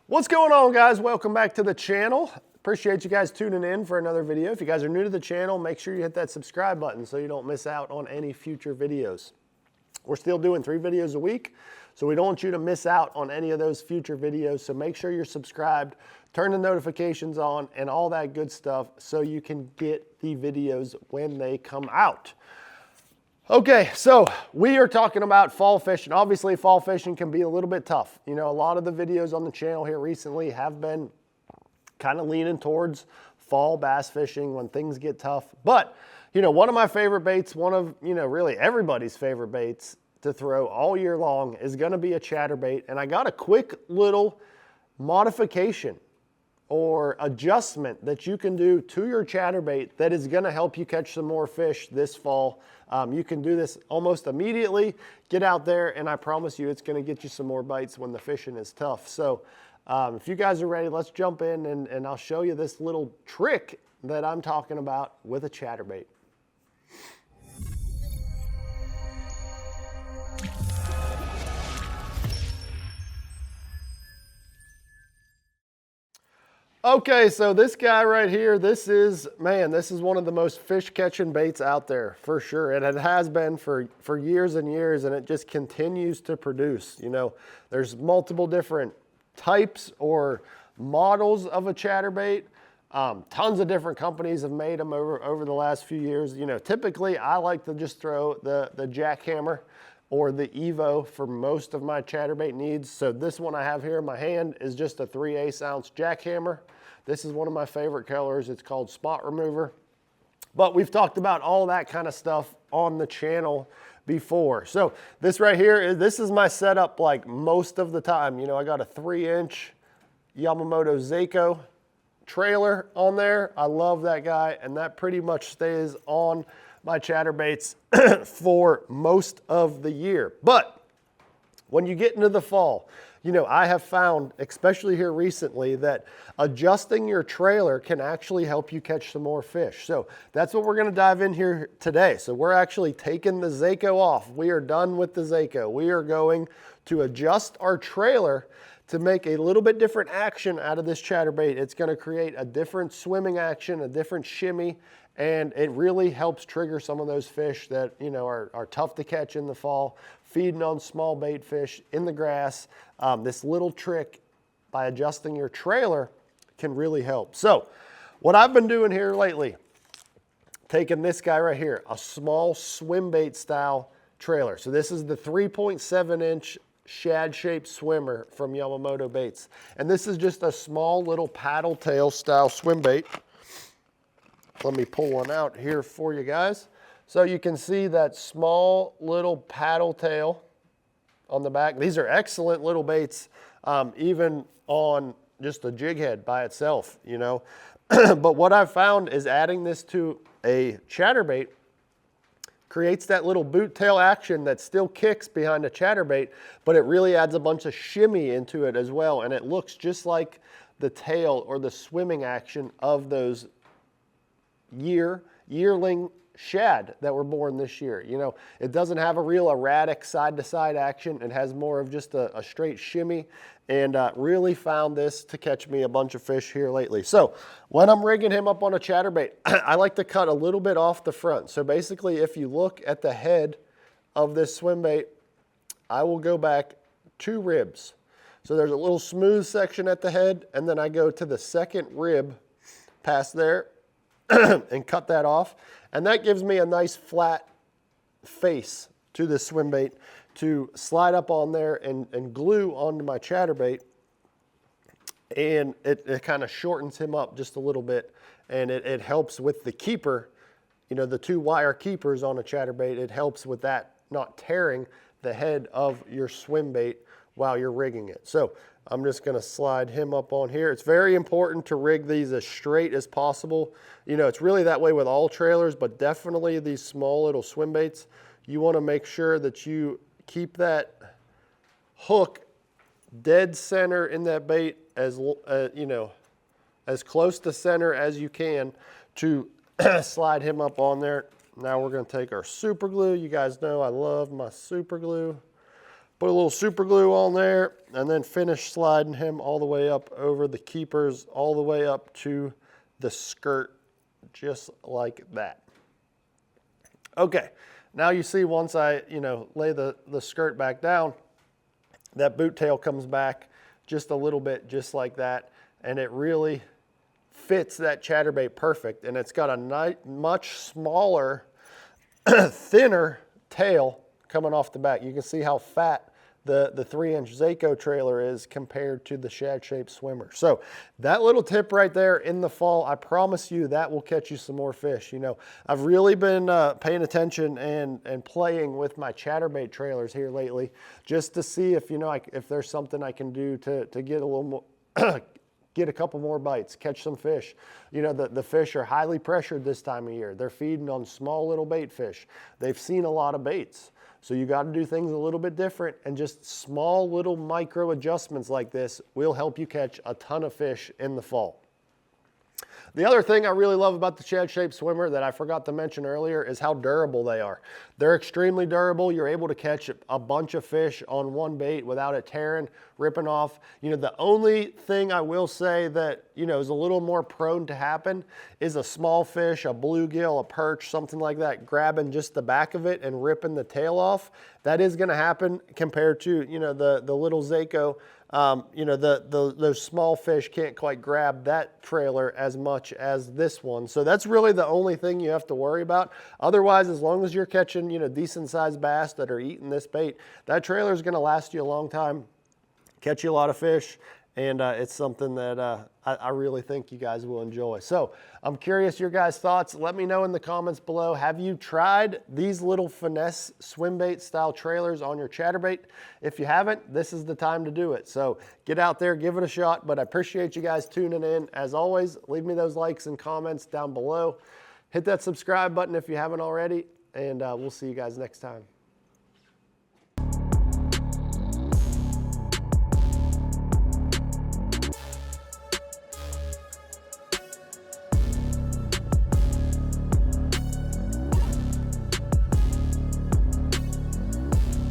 What's going on, guys? Welcome back to the channel. Appreciate you guys tuning in for another video. If you guys are new to the channel, make sure you hit that subscribe button so you don't miss out on any future videos. We're still doing 3 videos a week, so we don't want you to miss out on any of those future videos. So make sure you're subscribed, turn the notifications on, and all that good stuff so you can get the videos when they come out. Okay, so we are talking about fall fishing. Obviously, fall fishing can be a little bit tough. You know, a lot of the videos on the channel here recently have been kind of leaning towards fall bass fishing when things get tough. But, you know, one of my favorite baits, one of, you know, really everybody's favorite baits to throw all year long is going to be a chatterbait. And I got a quick little modification or adjustment that you can do to your chatterbait that is going to help you catch some more fish this fall. You can do this almost immediately. Get out there, and I promise you it's going to get you some more bites when the fishing is tough. So if you guys are ready, let's jump in and I'll show you this little trick that I'm talking about with a chatterbait. Okay, so this guy right here, this is one of the most fish catching baits out there for sure. And it has been for years and years, and it just continues to produce. You know, there's multiple different types or models of a chatterbait. Tons of different companies have made them over the last few years. You know, typically I like to just throw the jackhammer or the Evo for most of my chatterbait needs. So this one I have here in my hand is just a 3/8 ounce jackhammer. This is one of my favorite colors. It's called Spot Remover. But we've talked about all that kind of stuff on the channel before. So this right here, this is my setup like most of the time. You know, I got a 3-inch Yamamoto Seiko trailer on there. I love that guy, and that pretty much stays on my chatterbaits for most of the year. But when you get into the fall, you know, I have found, especially here recently, that adjusting your trailer can actually help you catch some more fish. So that's what we're going to dive in here today. So we're actually taking the Seiko off. We are done with the Seiko. We are going to adjust our trailer to make a little bit different action out of this chatterbait. It's going to create a different swimming action, a different shimmy, and it really helps trigger some of those fish that, you know, are tough to catch in the fall, feeding on small bait fish in the grass. This little trick by adjusting your trailer can really help. So what I've been doing here lately, taking this guy right here, a small swim bait style trailer. So this is the 3.7-inch shad shaped swimmer from Yamamoto Baits. And this is just a small little paddle tail style swim bait. Let me pull one out here for you guys. So you can see that small little paddle tail on the back. These are excellent little baits, even on just a jig head by itself, you know. But what I've found is adding this to a chatterbait creates that little boot tail action that still kicks behind a chatterbait, but it really adds a bunch of shimmy into it as well. And it looks just like the tail or the swimming action of those yearling shad that were born this year. You know, it doesn't have a real erratic side-to-side action. It has more of just a straight shimmy, and really found this to catch me a bunch of fish here lately. So when I'm rigging him up on a chatterbait, I like to cut a little bit off the front. So basically, if you look at the head of this swim bait, I will go back 2 ribs. So there's a little smooth section at the head, and then I go to the second rib past there and cut that off. And that gives me a nice flat face to this swim bait to slide up on there and glue onto my chatterbait. And it kind of shortens him up just a little bit. And it helps with the keeper, you know, the 2 wire keepers on a chatterbait. It helps with that not tearing the head of your swim bait while you're rigging it. So I'm just going to slide him up on here. It's very important to rig these as straight as possible. You know, it's really that way with all trailers, but definitely these small little swim baits, you want to make sure that you keep that hook dead center in that bait as you know, as close to center as you can to slide him up on there. Now we're going to take our super glue. You guys know I love my super glue. Put a little super glue on there and then finish sliding him all the way up over the keepers, all the way up to the skirt, just like that. Okay, now you see once I, lay the skirt back down, that boot tail comes back just a little bit, just like that, and it really fits that chatterbait perfect. And it's got a much smaller, thinner tail coming off the back. You can see how fat the 3-inch Zaco trailer is compared to the shad shaped swimmer. So that little tip right there in the fall, I promise you that will catch you some more fish. I've really been paying attention and playing with my chatterbait trailers here lately, just to see if, if there's something I can do to get a little more, get a couple more bites, catch some fish. The fish are highly pressured this time of year. They're feeding on small little bait fish. They've seen a lot of baits. So you got to do things a little bit different, and just small little micro adjustments like this will help you catch a ton of fish in the fall. The other thing I really love about the shad shaped swimmer that I forgot to mention earlier is how durable they are. They're extremely durable. You're able to catch a bunch of fish on one bait without it tearing, ripping off. The only thing I will say that, is a little more prone to happen is a small fish, a bluegill, a perch, something like that, grabbing just the back of it and ripping the tail off. That is going to happen compared to, the little Zaco. Those small fish can't quite grab that trailer as much as this one. So that's really the only thing you have to worry about. Otherwise, as long as you're catching, decent sized bass that are eating this bait, that trailer is going to last you a long time, catch you a lot of fish. And it's something that I really think you guys will enjoy. So I'm curious your guys' thoughts. Let me know in the comments below. Have you tried these little finesse swim bait style trailers on your chatterbait? If you haven't, this is the time to do it. So get out there, give it a shot. But I appreciate you guys tuning in. As always, leave me those likes and comments down below. Hit that subscribe button if you haven't already. And we'll see you guys next time.